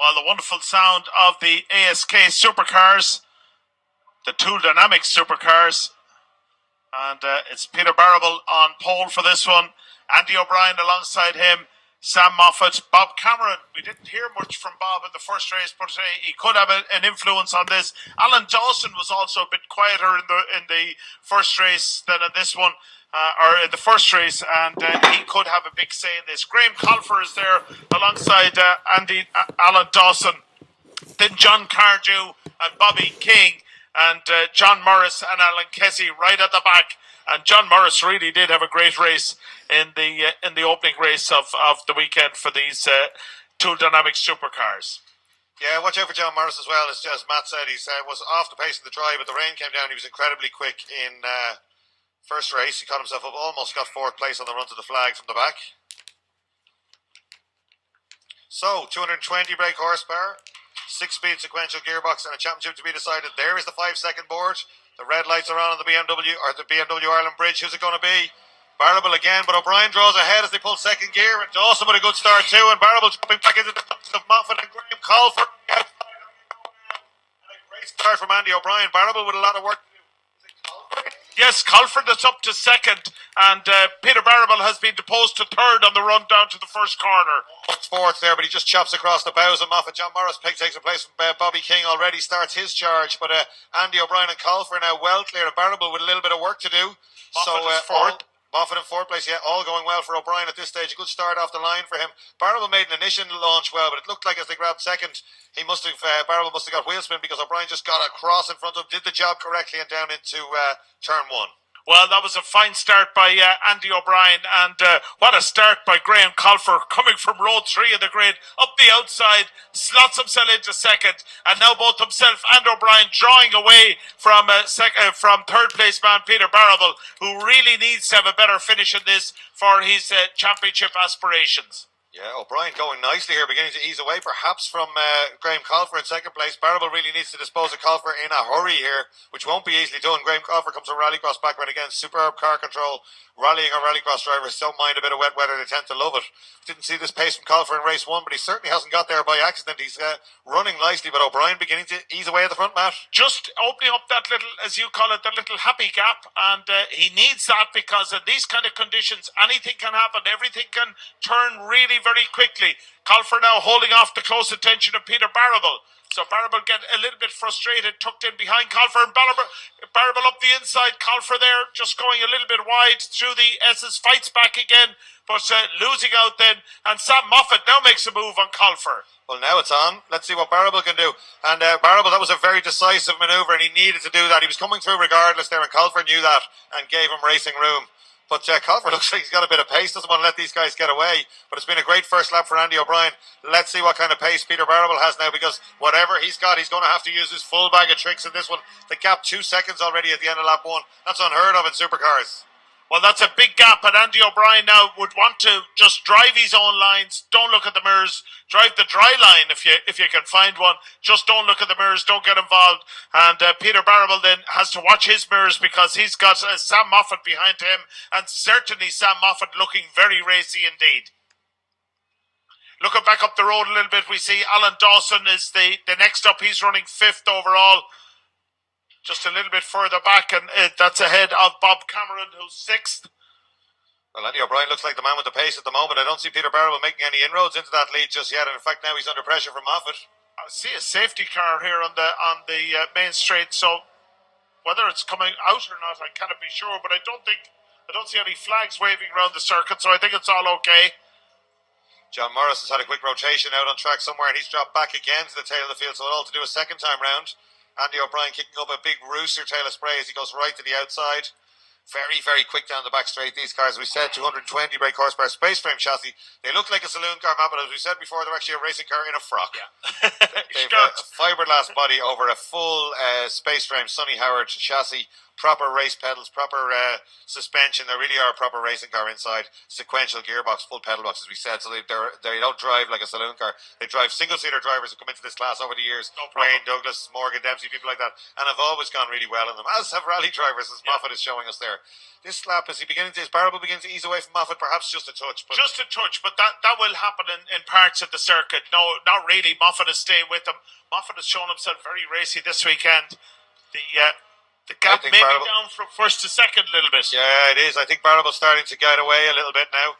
Well, the wonderful sound of the ASK Supercars, the Tool Dynamics Supercars. And it's Peter Barrable on pole for this one. Andy O'Brien alongside him. Sam Moffat, Bob Cameron. We didn't hear much from Bob in the first race, but he could have an influence on this. Alan Dawson was also a bit quieter in the first race than in this one, or in the first race, and he could have a big say in this. Graham Colfer is there alongside Alan Dawson. Then John Cardew and Bobby King, and John Morris and Alan Kessie right at the back. And John Morris really did have a great race in the opening race of the weekend for these Tool Dynamics Supercars. Yeah, watch out for John Morris as well. As Matt said, he was off the pace of the drive, but the rain came down. He was incredibly quick in first race. He caught himself up, almost got fourth place on the run to the flag from the back. So, 220 brake horsepower, 6-speed sequential gearbox, and a championship to be decided. There is the 5-second board. The red lights are on the BMW, or the BMW Ireland Bridge. Who's it going to be? Barrable again, but O'Brien draws ahead as they pull second gear, and Dawson with a good start too, and Barrable jumping back into the of Moffat and Graham Colfer. And a great start from Andy O'Brien. Barrable with a lot of work to do. Yes, Colfer that's up to second, and Peter Barrable has been deposed to third on the run down to the first corner. Fourth there, but he just chops across the bows of Moffat. John Morris takes a place from Bobby King already, starts his charge, but Andy O'Brien and Colfer now well clear of Barrable with a little bit of work to do. Moffat is fourth. Moffat in fourth place, yeah, all going well for O'Brien at this stage. A good start off the line for him. Barrable made an initial launch well, but it looked like as they grabbed second, Barrable must have got wheel spin because O'Brien just got across in front of him, did the job correctly, and down into turn one. Well, that was a fine start by Andy O'Brien, and what a start by Graham Colfer, coming from row 3 of the grid, up the outside, slots himself into second, and now both himself and O'Brien drawing away from third place man Peter Barrable, who really needs to have a better finish in this for his championship aspirations. Yeah, O'Brien going nicely here, beginning to ease away perhaps from Graham Colfer in second place. Barrable really needs to dispose of Colfer in a hurry here, which won't be easily done. Graham Colfer comes from rallycross background again, superb car control. Rallying on rallycross drivers don't mind a bit of wet weather, they tend to love it. Didn't see this pace from Colfer in race 1, but he certainly hasn't got there by accident. He's running nicely, but O'Brien beginning to ease away at the front, Matt. Just opening up that little, as you call it, the little happy gap, and he needs that because in these kind of conditions, anything can happen. Everything can turn really very quickly. Colfer now holding off the close attention of Peter Barrable. So Barrable get a little bit frustrated, tucked in behind Colfer, and Barrable up the inside. Colfer there just going a little bit wide through the S's, fights back again, but losing out then. And Sam Moffat now makes a move on Colfer. Well, now it's on. Let's see what Barrable can do. And Barrable, that was a very decisive manoeuvre, and he needed to do that. He was coming through regardless there, and Colfer knew that and gave him racing room. But Colfer looks like he's got a bit of pace, doesn't want to let these guys get away. But it's been a great first lap for Andy O'Brien. Let's see what kind of pace Peter Barrable has now, because whatever he's got, he's going to have to use his full bag of tricks in this one. The gap 2 seconds already at the end of lap 1. That's unheard of in Supercars. Well, that's a big gap, and Andy O'Brien now would want to just drive his own lines. Don't look at the mirrors. Drive the dry line if you can find one. Just don't look at the mirrors. Don't get involved. And Peter Barrable then has to watch his mirrors because he's got Sam Moffat behind him, and certainly Sam Moffat looking very racy indeed. Looking back up the road a little bit, we see Alan Dawson is the next up. He's running 5th overall. Just a little bit further back, and that's ahead of Bob Cameron, who's 6th. Well, Andy O'Brien looks like the man with the pace at the moment. I don't see Peter Barrable making any inroads into that lead just yet, and in fact now he's under pressure from Moffat. I see a safety car here on the main straight, so whether it's coming out or not, I cannot be sure, but I don't see any flags waving around the circuit, so I think it's all okay. John Morris has had a quick rotation out on track somewhere, and he's dropped back again to the tail of the field, so all to do a second time round. Andy O'Brien kicking up a big rooster tail of spray as he goes right to the outside. Very, very quick down the back straight. These cars, we said, 220 brake horsepower space frame chassis. They look like a saloon car, Matt, but as we said before, they're actually a racing car in a frock. Yeah. They've a fiberglass body over a full space frame Sonny Howard chassis. proper race pedals, proper suspension. They really are a proper racing car inside. Sequential gearbox, full pedal box, as we said. So they don't drive like a saloon car. They drive single-seater drivers who come into this class over the years. No problem. Wayne Douglas, Morgan Dempsey, people like that, and have always gone really well in them, as have rally drivers, as Moffat is showing us there. This lap, is Barrable beginning to ease away from Moffat? Perhaps just a touch. But just a touch, but that will happen in parts of the circuit. No, not really. Moffat is staying with him. Moffat has shown himself very racy this weekend. The gap may be down from first to second a little bit. Yeah, it is. I think Barrable's starting to get away a little bit now.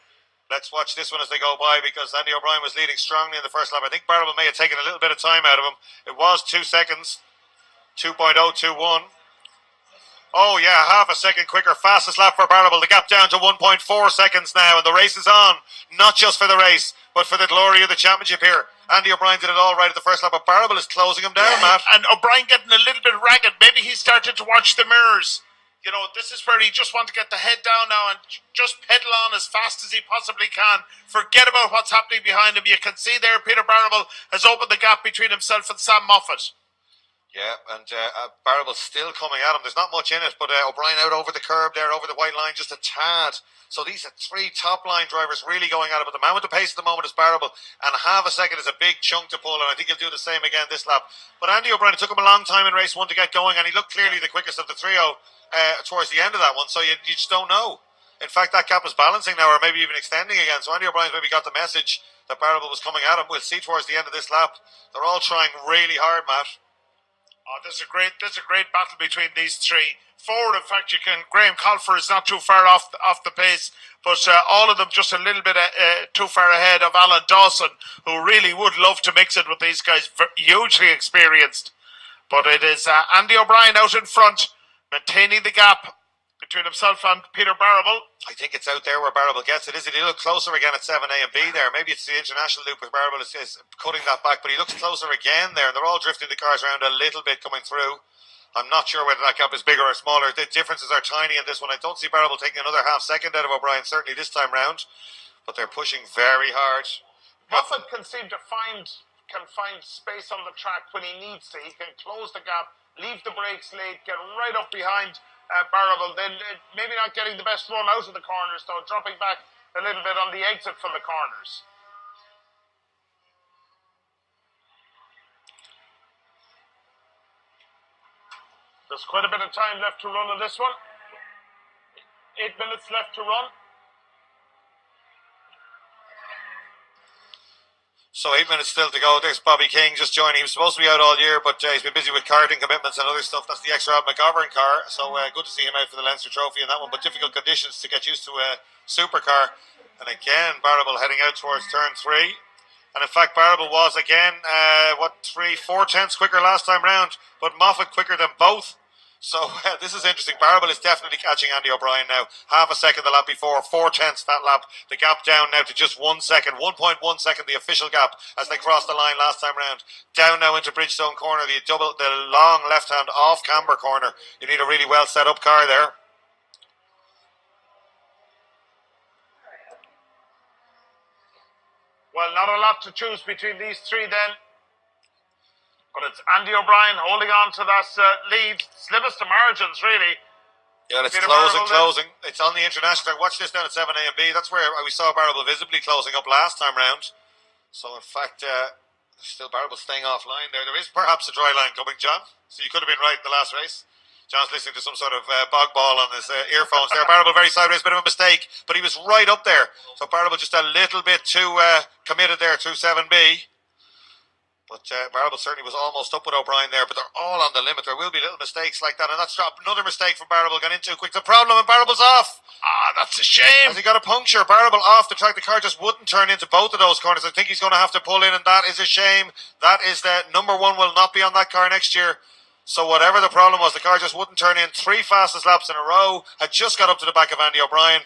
Let's watch this one as they go by, because Andy O'Brien was leading strongly in the first lap. I think Barrable may have taken a little bit of time out of him. It was 2 seconds, 2.021. Oh yeah, half a second quicker. Fastest lap for Barrable. The gap down to 1.4 seconds now, and the race is on. Not just for the race, but for the glory of the championship here. Andy O'Brien did it all right at the first lap, but Barrable is closing him down, Matt. And O'Brien getting a little bit ragged. Maybe he started to watch the mirrors. You know, this is where he just wants to get the head down now and just pedal on as fast as he possibly can. Forget about what's happening behind him. You can see there Peter Barrable has opened the gap between himself and Sam Moffat. Yeah, and Barrable's still coming at him. There's not much in it, but O'Brien out over the curb there, over the white line, just a tad. So these are 3 top-line drivers really going at it. But the man with the pace at the moment is Barrable, and half a second is a big chunk to pull, and I think he'll do the same again this lap. But Andy O'Brien, it took him a long time in race 1 to get going, and he looked clearly the quickest of the trio towards the end of that one, so you just don't know. In fact, that gap is balancing now, or maybe even extending again. So Andy O'Brien's maybe got the message that Barrable was coming at him. We'll see towards the end of this lap. They're all trying really hard, Matt. Oh, there's a great battle between these 3. Forward, in fact, Graham Colfer is not too far off the pace, but all of them just a little bit too far ahead of Alan Dawson, who really would love to mix it with these guys, hugely experienced. But it is Andy O'Brien out in front, maintaining the gap between himself and Peter Barrable. I think it's out there where Barrable gets it. Is it? He looks closer again at 7A and B there. Maybe it's the international loop where Barrable is cutting that back, but he looks closer again there. They're all drifting the cars around a little bit coming through. I'm not sure whether that gap is bigger or smaller. The differences are tiny in this one. I don't see Barrable taking another half second out of O'Brien, certainly this time round, but they're pushing very hard. Moffat can seem to find space on the track when he needs to. He can close the gap, leave the brakes late, get right up behind Barrable, then maybe not getting the best run out of the corners, though, dropping back a little bit on the exit from the corners. There's quite a bit of time left to run on this one. 8 minutes left to run. So 8 minutes still to go. There's Bobby King just joining. He was supposed to be out all year, but he's been busy with karting commitments and other stuff. That's the extra Rob McGovern car. So good to see him out for the Leinster Trophy in that one, but difficult conditions to get used to a supercar. And again, Barrable heading out towards turn 3. And in fact, Barrable was again, 4 tenths quicker last time round, but Moffat quicker than both. So this is interesting. Barrable is definitely catching Andy O'Brien now. Half a second the lap before, 4 tenths that lap. The gap down now to just 1 second, 1.1 second, the official gap as they crossed the line last time round. Down now into Bridgestone corner, the long left-hand off-camber corner. You need a really well set up car there. Well, not a lot to choose between these 3 then. But it's Andy O'Brien holding on to that lead. Slimmest of margins, really. Yeah, it's closing. It's on the international. Watch this down at 7A and B. That's where we saw Barrable visibly closing up last time round. So, in fact, still Barrable staying offline there. There is perhaps a dry line coming, John. So you could have been right in the last race. John's listening to some sort of bog ball on his earphones there. Barrable very sideways, bit of a mistake, but he was right up there. So Barrable just a little bit too committed there through 7B. But Barrable certainly was almost up with O'Brien there, but they're all on the limit. There will be little mistakes like that, and that's another mistake from Barrable, gone in too quick. The problem, and Barrable's off. Ah, that's a shame. Has he got a puncture? Barrable off the track. The car just wouldn't turn into both of those corners. I think he's going to have to pull in, and that is a shame. That is the number 1 will not be on that car next year. So whatever the problem was, the car just wouldn't turn in. 3 fastest laps in a row. Had just got up to the back of Andy O'Brien,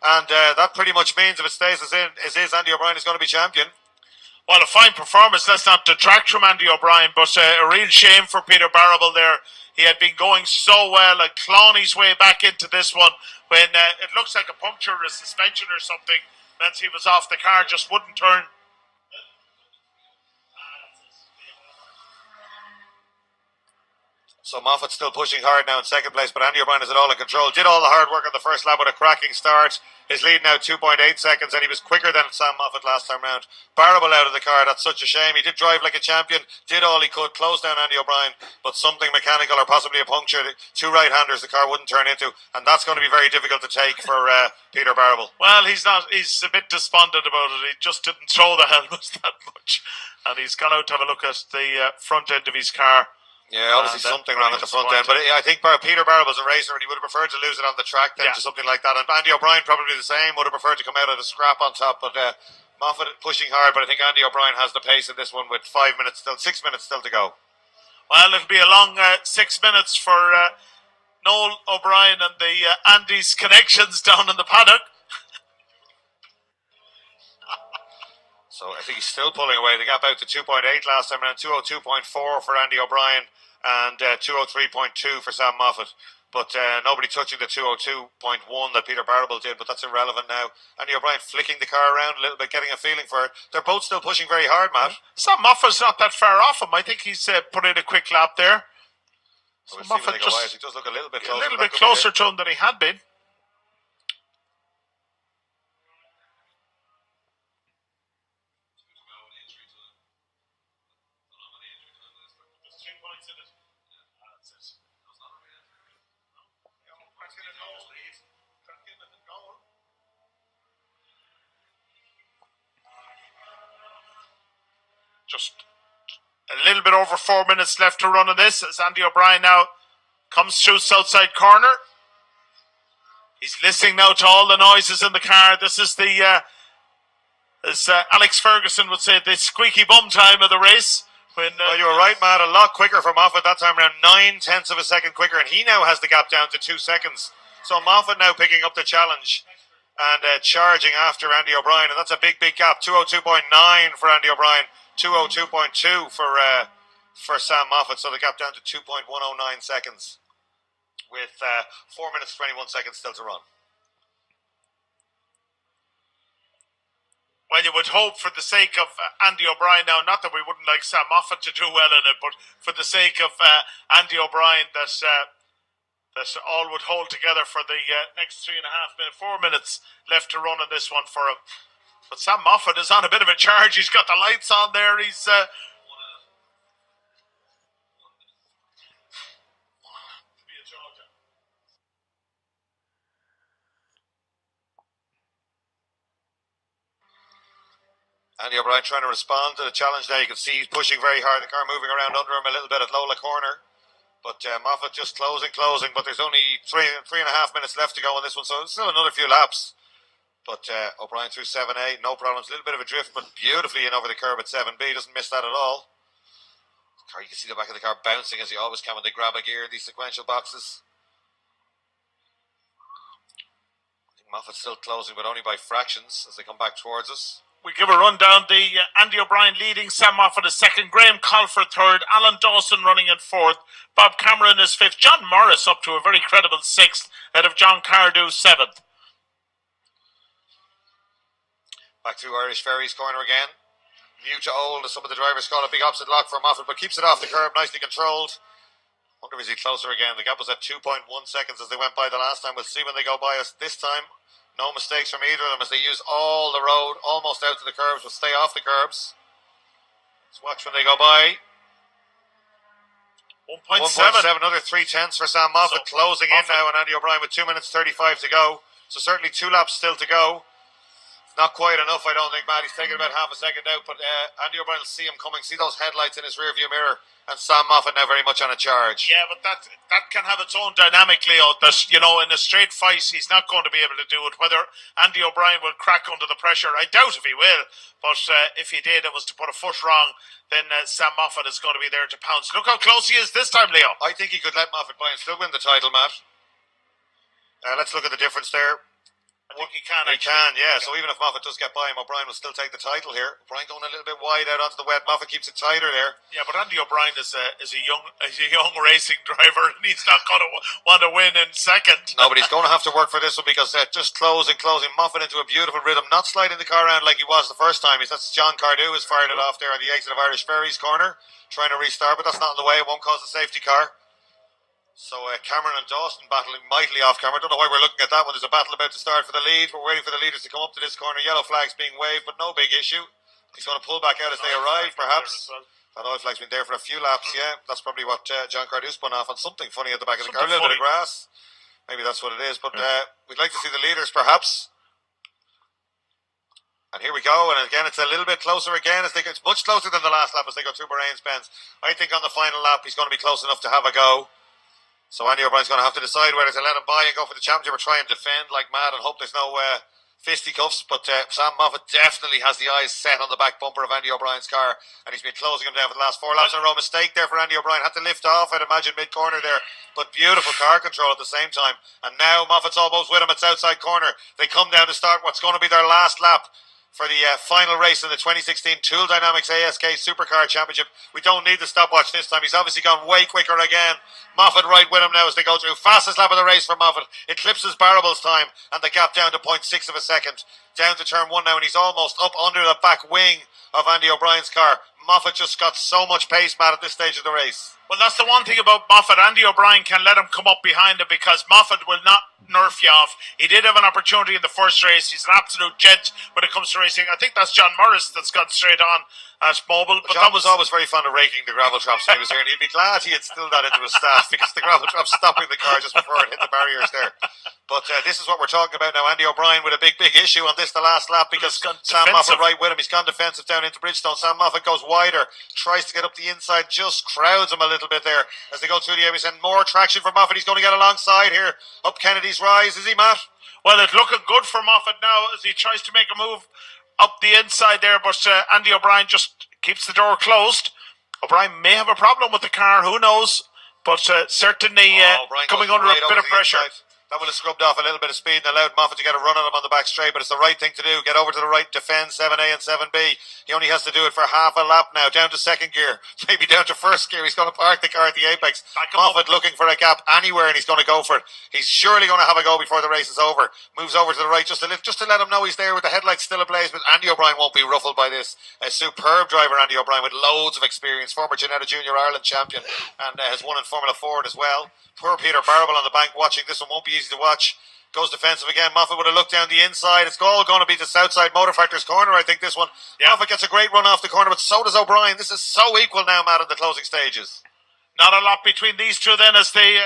and that pretty much means if it stays as is, Andy O'Brien is going to be champion. Well, a fine performance. Let's not detract from Andy O'Brien, but a real shame for Peter Barrable there. He had been going so well and clawing his way back into this one when it looks like a puncture or a suspension or something meant he was off the car, just wouldn't turn. So Moffat's still pushing hard now in second place, but Andy O'Brien has it all in control. Did all the hard work on the first lap with a cracking start. His lead now 2.8 seconds, and he was quicker than Sam Moffat last time round. Barable out of the car, that's such a shame. He did drive like a champion, did all he could, close down Andy O'Brien, but something mechanical or possibly a puncture, two right-handers the car wouldn't turn into, and that's going to be very difficult to take for Peter Barable. Well, he's a bit despondent about it. He just didn't throw the helmet that much, and he's gone out to have a look at the front end of his car. Yeah, obviously something wrong at the front end. But I think Peter Barable's a racer and he would have preferred to lose it on the track than to something like that. And Andy O'Brien probably the same, would have preferred to come out at a scrap on top. But Moffat pushing hard, but I think Andy O'Brien has the pace in this one with 6 minutes still to go. Well, it'll be a long 6 minutes for Noel O'Brien and the Andy's connections down in the paddock. So I think he's still pulling away. They got out to 2.8 last time around, 202.4 for Andy O'Brien and 203.2 for Sam Moffat. But nobody touching the 202.1 that Peter Barable did, but that's irrelevant now. Andy O'Brien flicking the car around a little bit, getting a feeling for it. They're both still pushing very hard, Matt. Sam Moffat's not that far off him. I think he's put in a quick lap there. So Moffat he does look a little bit closer. A little bit closer to him than he had been. Just a little bit over 4 minutes left to run in this as Andy O'Brien now comes through Southside corner. He's listening now to all the noises in the car. This is the, as Alex Ferguson would say, the squeaky bum time of the race. When you were right, Matt. A lot quicker for Moffat that time around, 0.9 of a second quicker, and he now has the gap down to 2 seconds. So Moffat now picking up the challenge and charging after Andy O'Brien, and that's a big gap. 202.9 for Andy O'Brien. 202.2 for Sam Moffat, so the gap down to 2.109 seconds with 4 minutes 21 seconds still to run. Well, you would hope for the sake of Andy O'Brien now, not that we wouldn't like Sam Moffat to do well in it, but for the sake of Andy O'Brien that all would hold together for the next 3.5 minutes, 4 minutes left to run in this one for him. But Sam Moffat is on a bit of a charge. He's got the lights on there. He's Andy O'Brien trying to respond to the challenge now. You can see he's pushing very hard. The car moving around under him a little bit at Lola corner. But Moffat just closing. But there's only 3.5 minutes left to go on this one. So it's still another few laps. But O'Brien through 7A, no problems. A little bit of a drift, but beautifully in over the curb at 7B. Doesn't miss that at all. You can see the back of the car bouncing as he always can when they grab a gear in these sequential boxes. I think Moffat's still closing, but only by fractions as they come back towards us. We give a rundown. The Andy O'Brien leading, Sam Moffat is second, Graham Colfer third, Alan Dawson running in fourth, Bob Cameron is fifth, John Morris up to a very credible sixth, ahead of John Cardew seventh. Back through Irish Ferries corner again. New to old, as some of the drivers call it. Big opposite lock for Moffat, but keeps it off the curb, nicely controlled. Wonder is he closer again. The gap was at 2.1 seconds as they went by the last time. We'll see when they go by us this time. No mistakes from either of them as they use all the road, almost out to the curbs, but stay off the curbs. Let's watch when they go by. 1.7. Another 0.3 for Sam Moffat, so closing in now, and Andy O'Brien with 2 minutes 35 to go. So certainly 2 laps still to go. Not quite enough, I don't think, Matt. He's taking about half a second out, but Andy O'Brien will see him coming, see those headlights in his rearview mirror, and Sam Moffat now very much on a charge. Yeah, but that can have its own dynamic, Leo. That, you know, in a straight fight, he's not going to be able to do it. Whether Andy O'Brien will crack under the pressure, I doubt if he will. But if he did, it was to put a foot wrong, then Sam Moffat is going to be there to pounce. Look how close he is this time, Leo. I think he could let Moffat by and still win the title, Matt. Let's look at the difference there. I think he can. He can, yeah. So even if Moffat does get by him, O'Brien will still take the title here. O'Brien going a little bit wide out onto the wet. Moffat keeps it tighter there. Yeah, but Andy O'Brien is a young racing driver, and he's not going to want to win in second. No, but he's going to have to work for this one because just closing Moffat into a beautiful rhythm, not sliding the car around like he was the first time. That's John Cardew has fired it off there on the exit of Irish Ferries corner, trying to restart, but that's not in the way. It won't cause a safety car. So Cameron and Dawson battling mightily off camera. I don't know why we're looking at that one. There's a battle about to start for the lead. We're waiting for the leaders to come up to this corner. Yellow flags being waved, but no big issue. He's going to pull back out as they arrive, perhaps. That oil flag's been there for a few laps, yeah. That's probably what John Cardew spun off on something funny at the back of the car. A little bit of grass. Maybe that's what it is. But we'd like to see the leaders, perhaps. And here we go. And again, it's a little bit closer again. It's much closer than the last lap as they go through Bahrain's bends. I think on the final lap, he's going to be close enough to have a go. So Andy O'Brien's going to have to decide whether to let him by and go for the championship or try and defend like mad and hope there's no fisticuffs. But Sam Moffat definitely has the eyes set on the back bumper of Andy O'Brien's car, and he's been closing him down for the last 4 laps in a row. Mistake there for Andy O'Brien. Had to lift off, I'd imagine, mid-corner there. But beautiful car control at the same time. And now Moffat's almost with him. It's outside corner. They come down to start what's going to be their last lap for the final race in the 2016 Tool Dynamics ASK Supercar Championship. We don't need the stopwatch this time. He's obviously gone way quicker again. Moffat right with him now as they go through. Fastest lap of the race for Moffat. Eclipses Barable's time, and the gap down to 0.6 of a second. Down to turn 1 now, and he's almost up under the back wing of Andy O'Brien's car. Moffat just got so much pace, Matt, at this stage of the race. Well, that's the one thing about Moffat. Andy O'Brien can let him come up behind him because Moffat will not nerf you off. He did have an opportunity in the first race. He's an absolute gent when it comes to racing. I think that's John Morris that's gone straight on at Mobile. But John was always very fond of raking the gravel traps when he was here, and he'd be glad he instilled that into his staff because the gravel trap's stopping the car just before it hit the barriers there. But this is what we're talking about now. Andy O'Brien with a big issue on this, the last lap, because Sam Moffat right with him. He's gone defensive down into Bridgestone. Sam Moffat goes wider, tries to get up the inside, just crowds him a little bit there as they go through the areas. And more traction for Moffat. He's going to get alongside here up Kennedy's Rise. Is he, Matt? Well, it's looking good for Moffat now as he tries to make a move up the inside there, but Andy O'Brien just keeps the door closed. O'Brien may have a problem with the car, who knows, but certainly coming under a bit of pressure. That would have scrubbed off a little bit of speed and allowed Moffat to get a run on him on the back straight, but it's the right thing to do. Get over to the right, defend 7A and 7B. He only has to do it for half a lap now, down to second gear, maybe down to first gear. He's going to park the car at the apex. Moffat looking for a gap anywhere, and he's going to go for it. He's surely going to have a go before the race is over. Moves over to the right just to let him know he's there with the headlights still ablaze, but Andy O'Brien won't be ruffled by this. A superb driver, Andy O'Brien, with loads of experience, former Ginetta Junior Ireland champion, and has won in Formula Ford as well. Poor Peter Barable on the bank watching. This one won't be easy to watch. Goes defensive again. Moffat would have looked down the inside. It's all going to be the Southside Motor Factor's corner, I think, this one. Yeah. Moffat gets a great run off the corner, but so does O'Brien. This is so equal now, Matt, in the closing stages. Not a lot between these two then as they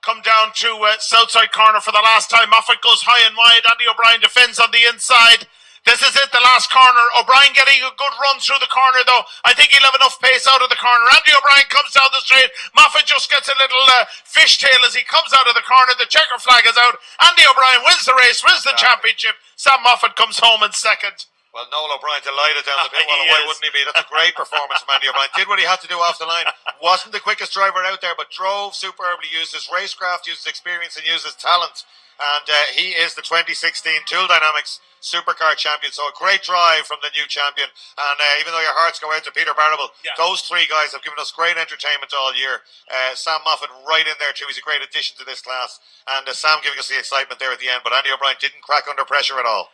come down to Southside corner for the last time. Moffat goes high and wide. Andy O'Brien defends on the inside. This is it, the last corner. O'Brien getting a good run through the corner, though. I think he'll have enough pace out of the corner. Andy O'Brien comes down the straight. Moffat just gets a little fishtail as he comes out of the corner. The checker flag is out. Andy O'Brien wins the race, wins the championship. Sam Moffat comes home in second. Well, Noel O'Brien delighted down the pit wall. Why wouldn't he be? That's a great performance from Andy O'Brien. Did what he had to do off the line. Wasn't the quickest driver out there, but drove superbly, used his racecraft, used his experience, and used his talent. And he is the 2016 Tool Dynamics Supercar champion. So a great drive from the new champion. And even though your hearts go out to Peter Barable, those three guys have given us great entertainment all year. Sam Moffat right in there too. He's a great addition to this class. And Sam giving us the excitement there at the end. But Andy O'Brien didn't crack under pressure at all.